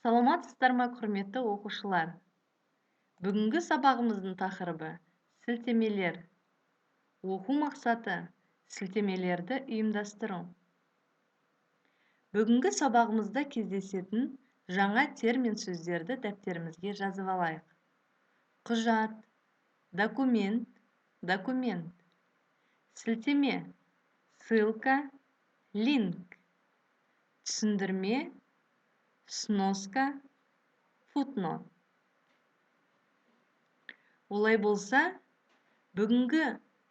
Саламатсыздар ма, құрметті оқушылар? Бүгінгі сабағымыздың тақырыбы сілтемелер. Оқу мақсаты сілтемелерді ұйымдастыру. Бүгінгі сабағымызда кездесетін жаңа термин сөздерді дәптерімізге жазып алайық. Құжат, документ, сілтеме, ссылка, линк, түсіндірме, сноска, футнот. Олай болса, бүгінгі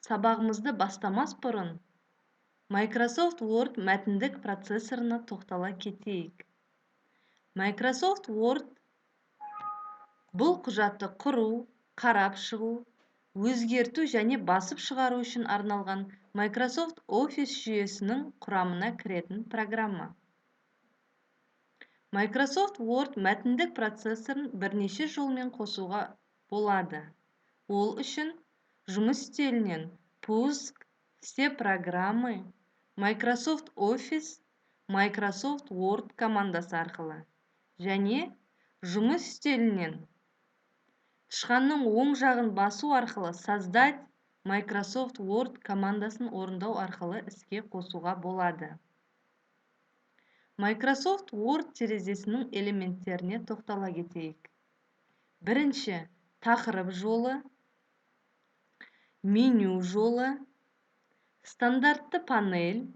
сабағымызды бастамас бұрын Microsoft Word мәтіндік процессорына тоқтала кетейік. Microsoft Word бұл құжатты құру, қарап шығу, өзгерту және басып шығару үшін арналған Microsoft Office жүйесінің құрамына кіретін программа. Microsoft Word мәтіндік процессорын бірнеше жолмен қосуға болады. Ол үшін жұмыс стелінен пуск, все программы, Microsoft Office, Microsoft Word командасы арқылы және жұмыс стелінен тышқанның оң жағын басу арқылы создать Microsoft Word командасын орындау арқылы іске қосуға болады. Microsoft Word терезесінің элементтеріне тоқтала кетейік. Бірінші, тақырып жолы, меню жолы, стандартты панель,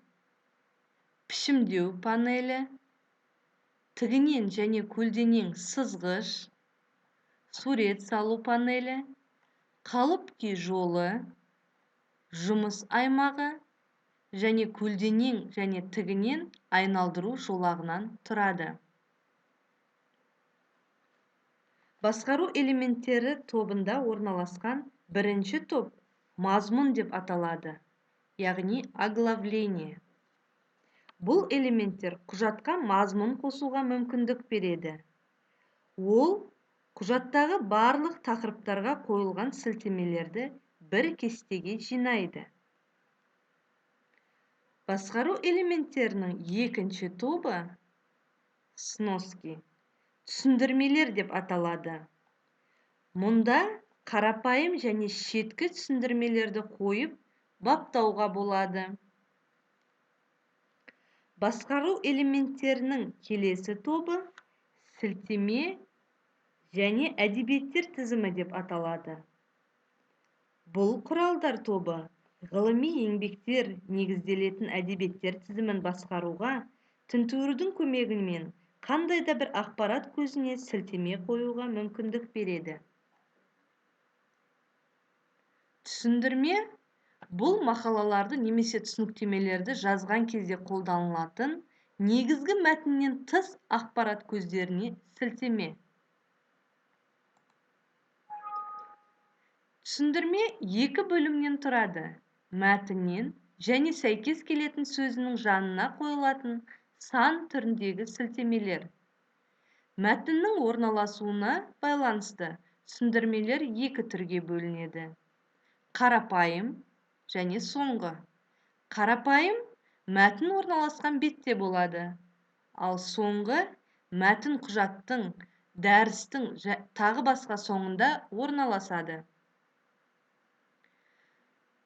пішімдеу панелі, тігінен және көлденең сызғыш, сурет салу панелі, қалып күй жолы, жұмыс аймағы және көлденең және тігінен айналдыру жолағынан тұрады. Басқару элементтері тобында орналасқан бірінші топ мазмұн деп аталады, яғни оглавление. Бұл элементтер құжатқа мазмұн қосуға мүмкіндік береді. Ол құжаттағы барлық тақырыптарға қойылған сілтемелерді бір кестеге жинайды. Басқару элементтерінің екінші тобы сноски, түсіндірмелер деп аталады. Мұнда қарапайым және шеткі түсіндірмелерді қойып баптауға болады. Басқару элементтерінің келесі тобы сілтеме және әдебиеттер тізімі деп аталады. Бұл құралдар тобы ғылыми еңбектер негізделетін әдебиеттер тізімін басқаруға тінтуірдің көмегімен қандай да бір ақпарат көзіне сілтеме қоюға мүмкіндік береді. Түсіндірме бұл мақалаларды немесе түсініктемелерді жазған кезде қолданылатын негізгі мәтіннен тыс ақпарат көздеріне сілтеме. Түсіндірме екі бөлімнен тұрады: мәтіннен және сәйкес келетін сөзінің жанына қойылатын сан түріндегі сілтемелер. Мәтіннің орналасуына байланысты түсіндірмелер екі түрге бөлінеді: қарапайым және соңғы. Қарапайым мәтін орналасқан бетте болады, ал соңғы мәтін құжаттың, дәрістің тағы басқа соңында орналасады.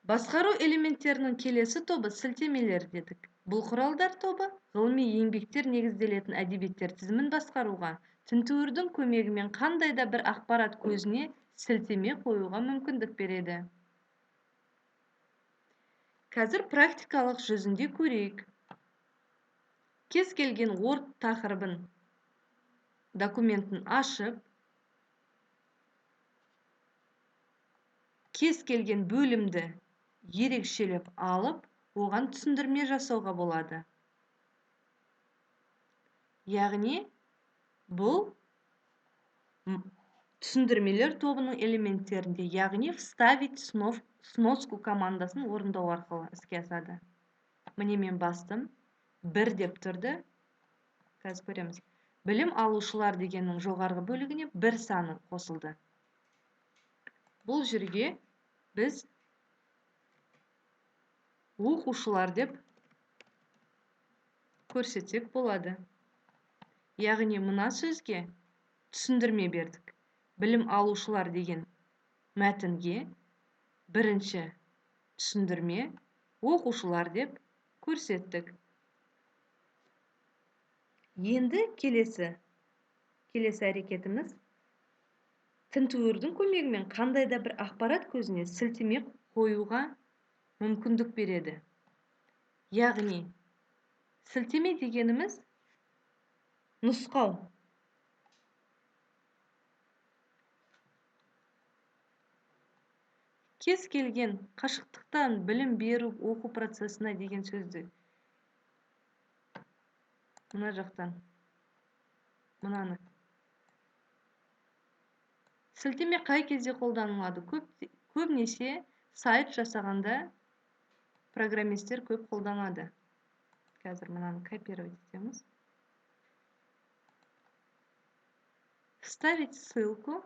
Басқару элементтерінің келесі тобы сілтемелер дедік. Бұл құралдар тобы ғылыми еңбектер негізделетін әдебиеттер тізімін басқаруға тінтуірдің көмегімен қандай да бір ақпарат көзіне сілтеме қоюға мүмкіндік береді. Қазір практикалық жүзінде көрейік. Кез келген Word тақырыбын, документін ашып, кез келген бөлімді ерекшелеп алып, оған түсіндірме жасауға болады. Яғни, бұл түсіндірмелер тобының элементтерінде, яғни вставить сноску командасын орындау арқылы іске асады. Міне мен бастым, 1 деп тұрды. Қазір көреміз. Білім алушылар дегеннің жоғарғы бөлігіне 1 саны қосылды. Бұл жерге біз оқушылар деп көрсетсек болады. Яғни мына сөзге түсіндірме бердік. Білім алушылар деген мәтінге бірінші түсіндірме, оқушылар деп көрсеттік. Енді келесі әрекетіміз тінтуірдің көмегімен қандай да бір ақпарат көзіне сілтеме қоюға мүмкіндік береді. Яғни сілтеме дегеніміз нұсқау. Кез келген қашықтықтан білім беру оқу процесіне деген сөзді мына жақтан мынаны сілтеме қай кезде қолданылады? Көбінесе сайт жасағанда программистер көп қолданады. Қазір мынаны копировать етеміз. Вставить ссылку,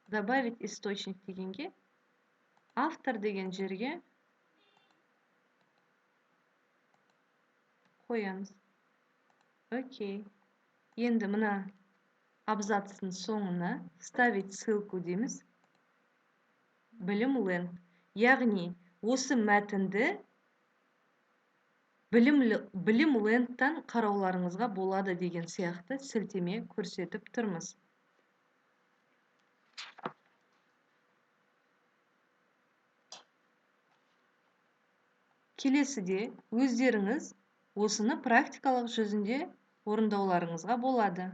добавить источник дегенге, автор деген жерге қоямыз. Окей. Енді мына абзацтың соңына вставить ссылку дейміз. Білім ленд. Яғни осы мәтінді білім лендтан қарауларыңызға болады деген сияқты сілтеме көрсетіп тұрмыз. Келесіде өздеріңіз осыны практикалық жүзінде орындауларыңызға болады.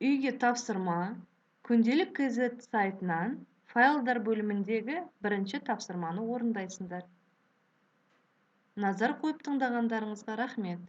Үйге тапсырма күнделік KZ сайтынан файлдар бөліміндегі бірінші тапсырманы орындайсыңдар. Назар қойып тыңдағандарыңызға рахмет.